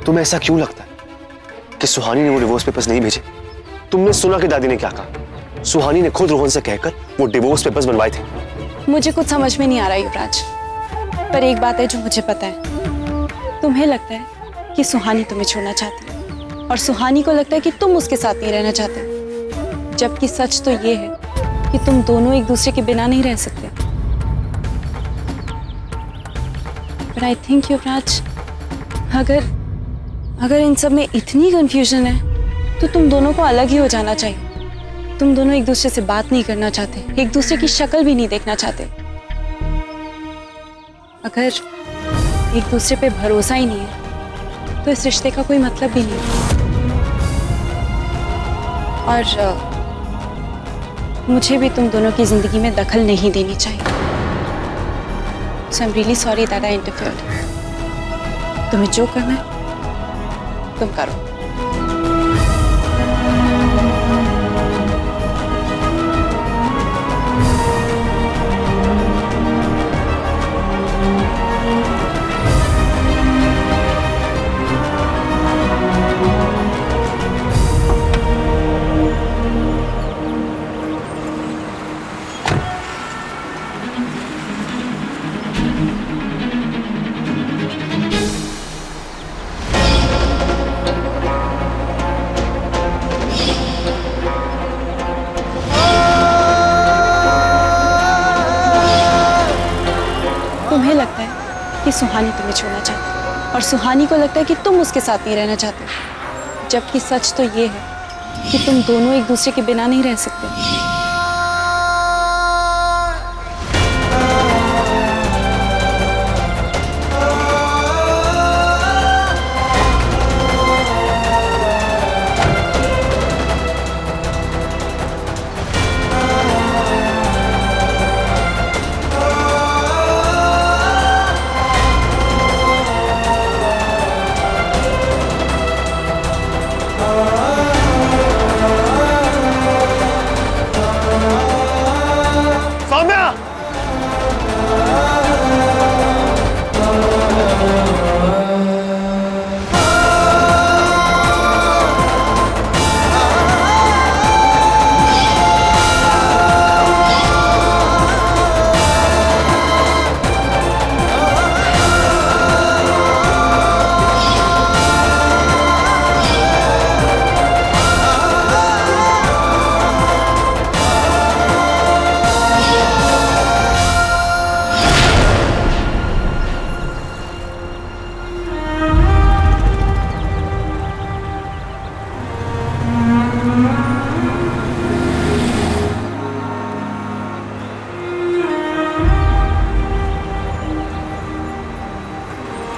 तुम्हें ऐसा क्यों लगता है कि सुहानी ने वो डिवोर्स पेपर्स नहीं भेजे? तुमने सुना कि दादी ने क्या कहा? सुहानी ने खुद रोहन से कहकर वो डिवोर्स पेपर्स बनवाए थे। मुझे कुछ समझ में नहीं आ रहा युवराज, पर एक बात है जो मुझे पता है। तुम्हें लगता है कि सुहानी तुम्हें छोड़ना चाहती है और सुहानी को लगता है कि तुम उसके साथ नहीं रहना चाहते, जबकि सच तो ये है कि तुम दोनों एक दूसरे के बिना नहीं रह सकते। But I think युवराज, अगर इन सब में इतनी कंफ्यूजन है तो तुम दोनों को अलग ही हो जाना चाहिए। तुम दोनों एक दूसरे से बात नहीं करना चाहते, एक दूसरे की शक्ल भी नहीं देखना चाहते। अगर एक दूसरे पे भरोसा ही नहीं है तो इस रिश्ते का कोई मतलब भी नहीं है। और मुझे भी तुम दोनों की जिंदगी में दखल नहीं देनी चाहिए। So I'm really sorry that I interfered. तुम्हें जो करना है तुम करो। तुम्हें लगता है कि सुहानी तुम्हें छोड़ना चाहती है और सुहानी को लगता है कि तुम उसके साथ नहीं रहना चाहते, जबकि सच तो ये है कि तुम दोनों एक दूसरे के बिना नहीं रह सकते।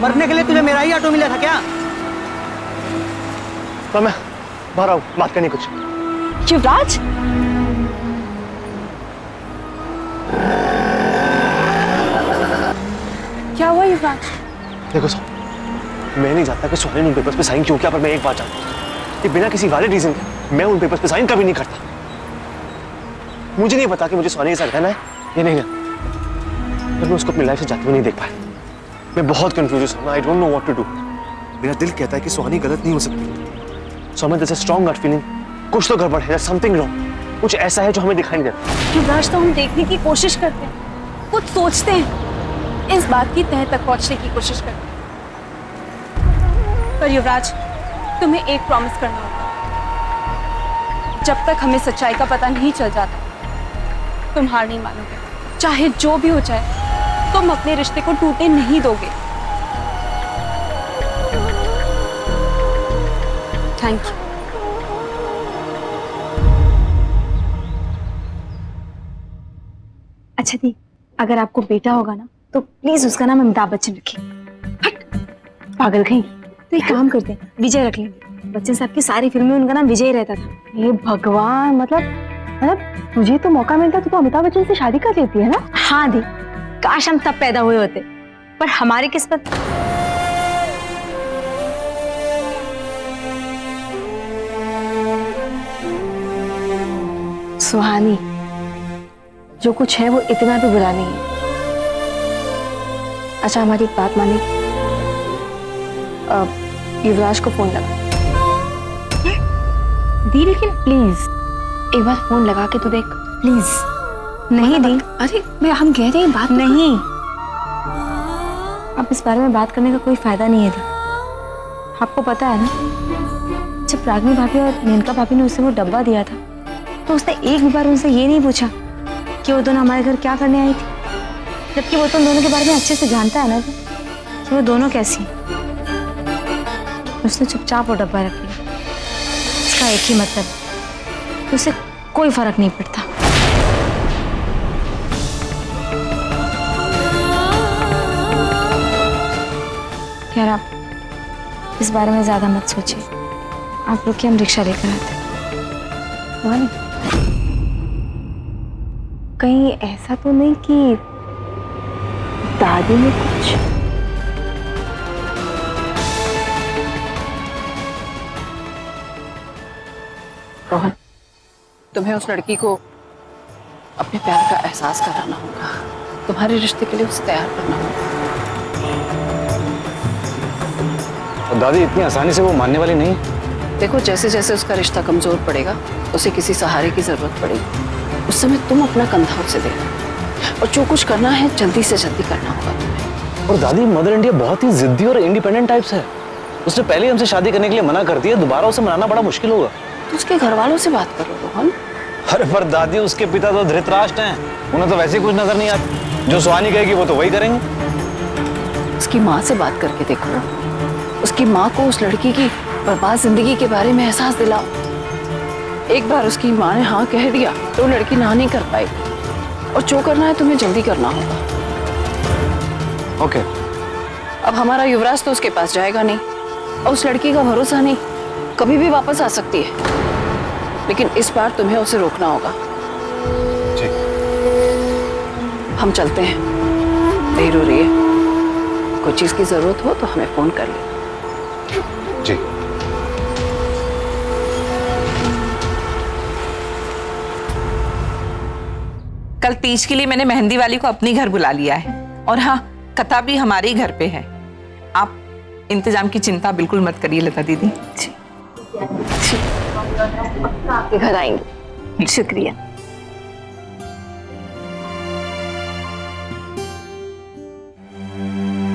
मरने के लिए तुझे मेरा ही ऑटो मिला था क्या? तो मैं बाहर आऊं, बात करनी कुछ। युवराज, क्या हुआ युवराज? देखो सर, मैं नहीं जानता कि सुहानी ने उन पेपर्स पे साइन क्यों किया, पर मैं एक बात जानता हूँ कि बिना किसी वैलिड रीजन के मैं उन पेपर्स पे साइन कभी नहीं करता। मुझे नहीं पता कि मुझे सुहानी के साथ रहना है या नहीं रहना, पर मैं उसको अपनी लाइफ से जाते हुए नहीं देख पाया। मैं बहुत कंफ्यूज हूँ। I don't know what to do. मेरा दिल कहता है कि सुहानी गलत नहीं हो सकती। सो मैं जैसे स्ट्रॉन्ग गट फीलिंग कुछ तो गड़बड़ है, समथिंग रॉन्ग, कुछ ऐसा है जो हमें दिखाई नहीं देता। युवराज, तो हम देखने की कोशिश करते हैं, कुछ सोचते हैं, इस बात की तह तक पहुंचने की कोशिश करते हैं। पर युवराज, तुम्हें एक प्रॉमिस करना होगा, जब तक हमें सच्चाई का पता नहीं चल जाता तुम हार नहीं मानोगे। चाहे जो भी हो जाए तुम अपने रिश्ते को टूटने नहीं दोगे। Thank you. अच्छा दी, अगर आपको बेटा होगा ना तो प्लीज उसका नाम अमिताभ बच्चन रखिए। हट, पागल कहीं। तो एक काम करते हैं, विजय रख लेंगे। बच्चन साहब की सारी फिल्में उनका नाम विजय रहता था। ये भगवान, मतलब तुझे तो मौका मिलता तो अमिताभ बच्चन से शादी कर लेती है ना। हाँ दी, काश हम तब पैदा हुए होते, पर हमारी किस्मत। सुहानी, जो कुछ है वो इतना भी बुरा नहीं है। अच्छा, हमारी एक बात माने, युवराज को फोन लगा। दी लेकिन प्लीज एक बार फोन लगा के तो देख प्लीज। नहीं दी। अरे हम कह रहे हैं बात नहीं, अब इस बारे में बात करने का कोई फायदा नहीं है दी। आपको पता है ना, जब रागिनी भाभी और मेनका भाभी ने उसे वो डब्बा दिया था तो उसने एक भी बार उनसे ये नहीं पूछा कि वो दोनों हमारे घर क्या करने आई थी, जबकि वो तो उन दोनों के बारे में अच्छे से जानता है ना कि वो दोनों कैसी हैं। उसने चुपचाप वो डब्बा रख लिया। इसका एक ही मतलब है कि उसे कोई फर्क नहीं पड़ता। यार आप इस बारे में ज्यादा मत सोचिए, आप रुकिए, हम रिक्शा लेकर आते हैं। कहीं ऐसा तो नहीं कि दादी ने कुछ? रोहन, तुम्हें उस लड़की को अपने प्यार का एहसास कराना होगा, तुम्हारे रिश्ते के लिए उसे तैयार करना होगा। और दादी इतनी आसानी से वो मानने वाली नहीं। देखो, जैसे जैसे उसका रिश्ता कमजोर पड़ेगा उसे किसी सहारे की जरूरत पड़ेगी। उस समय तुम अपना कंधा उसे देना, और जो कुछ करना है जल्दी से जल्दी करना होगा तुम्हें। और दादी, मदर इंडिया बहुत ही जिद्दी और इंडिपेंडेंट टाइप्स है। उसने पहले हमसे शादी करने के लिए मना कर दिया, दोबारा उसे मनाना बड़ा मुश्किल होगा। तो उसके घर वालों से बात करो रोहन। अरे पर दादी, उसके पिता तो धृतराष्ट्र हैं, उन्हें तो वैसे कुछ नजर नहीं आता। जो सुहानी कहेगी वो तो वही करेंगे। उसकी माँ से बात करके देखो, उसकी माँ को उस लड़की की बर्बाद जिंदगी के बारे में एहसास दिलाओ। एक बार उसकी माँ ने हाँ कह दिया तो लड़की ना नहीं कर पाएगी, और जो करना है तुम्हें जल्दी करना होगा। ओके। अब हमारा युवराज तो उसके पास जाएगा नहीं, और उस लड़की का भरोसा नहीं, कभी भी वापस आ सकती है। लेकिन इस बार तुम्हें उसे रोकना होगा। जी। हम चलते हैं, देर हो रही है। कोई चीज की जरूरत हो तो हमें फोन कर ले। जी। कल तीज के लिए मैंने मेहंदी वाली को अपने घर बुला लिया है, और हाँ, कथा भी हमारे ही घर पे है। आप इंतजाम की चिंता बिल्कुल मत करिए लता दीदी। आपके घर आएंगे। शुक्रिया।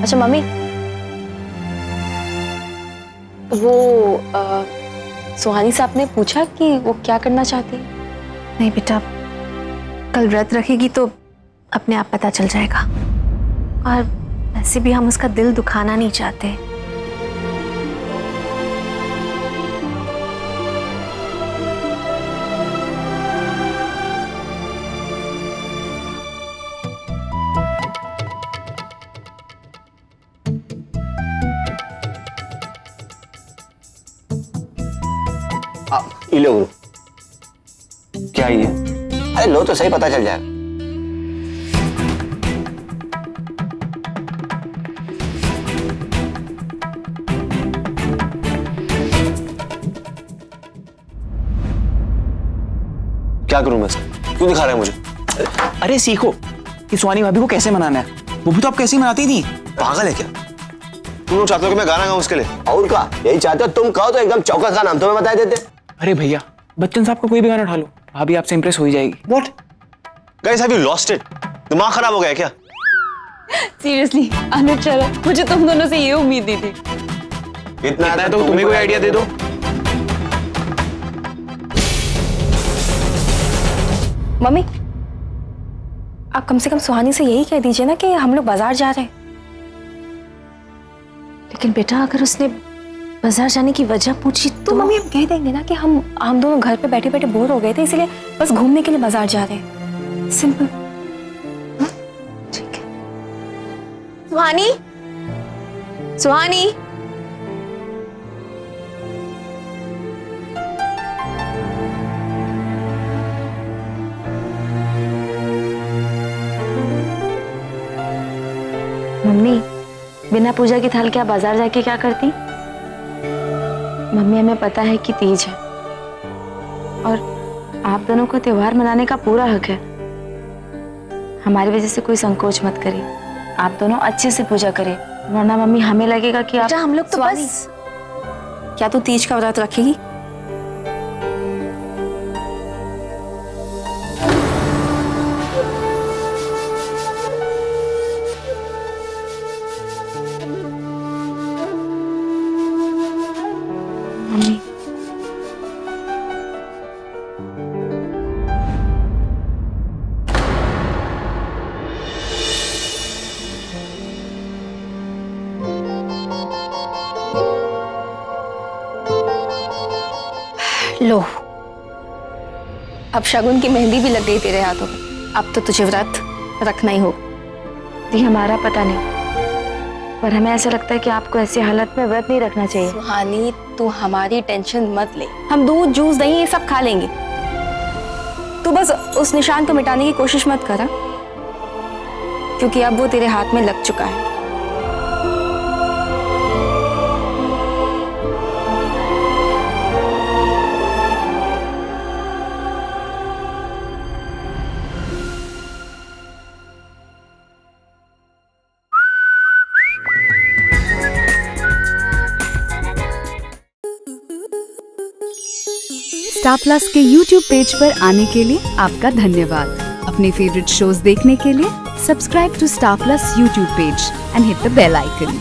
अच्छा मम्मी, वो सुहानी से आपने पूछा कि वो क्या करना चाहती है? नहीं बेटा, कल व्रत रखेगी तो अपने आप पता चल जाएगा। और वैसे भी हम उसका दिल दुखाना नहीं चाहते। ये लो गुरु। क्या ये? अरे लो तो सही, पता चल जाएगा। क्या करूं मैं? क्यों दिखा रहे हैं मुझे? अरे सीखो कि सुहानी भाभी को कैसे मनाना है। वो भी तो आप कैसे मनाती थी। पागल है क्या? तुम लोग चाहते हो कि मैं गाना गाऊं उसके लिए? और का यही चाहते हो? तुम कहो तो एकदम चौकस का नाम तुम्हें बता देते। अरे भैया, बच्चन साहब का कोई भी गाना उठा लो, भाभी आपसे इंप्रेस हो ही जाएगी। What? Guys, have you lost it? दिमाग खराब हो गया क्या? सीरियसली अनुज चलो, मुझे तुम दोनों से ये उम्मीद नहीं थी। इतना है तो तुम्हें कोई आइडिया दे दो। मम्मी, आप कम से कम सुहानी से यही कह दीजिए ना कि हम लोग बाजार जा रहे हैं। लेकिन बेटा, अगर उसने बाजार जाने की वजह पूछी तो मम्मी हम कह देंगे ना कि हम दोनों घर पे बैठे बैठे बोर हो गए थे, इसलिए बस घूमने के लिए बाजार जा रहे हैं। सिंपल। ठीक है। सुहानी, सुहानी, मम्मी, बिना पूजा की थाल के आप बाजार जाके क्या करती? मम्मी, हमें पता है कि तीज है और आप दोनों को त्योहार मनाने का पूरा हक है। हमारी वजह से कोई संकोच मत करिए। आप दोनों अच्छे से पूजा करें, वरना मम्मी हमें लगेगा कि आप हम लोग तो बस क्या तू तीज का व्रत रखेगी? मम्मी लो, अब शगुन की मेहंदी भी लग गई तेरे हाथों में। अब तो तुझे व्रत रखना ही होगा। दी हमारा पता नहीं, पर हमें ऐसा लगता है कि आपको ऐसी हालत में व्रत नहीं रखना चाहिए। सुहानी, तू हमारी टेंशन मत ले, हम दूध जूस दही ये सब खा लेंगे। तू बस उस निशान को मिटाने की कोशिश मत करा, क्योंकि अब वो तेरे हाथ में लग चुका है। स्टार प्लस के YouTube पेज पर आने के लिए आपका धन्यवाद। अपने फेवरेट शोज देखने के लिए subscribe to Star Plus YouTube page and hit the bell icon.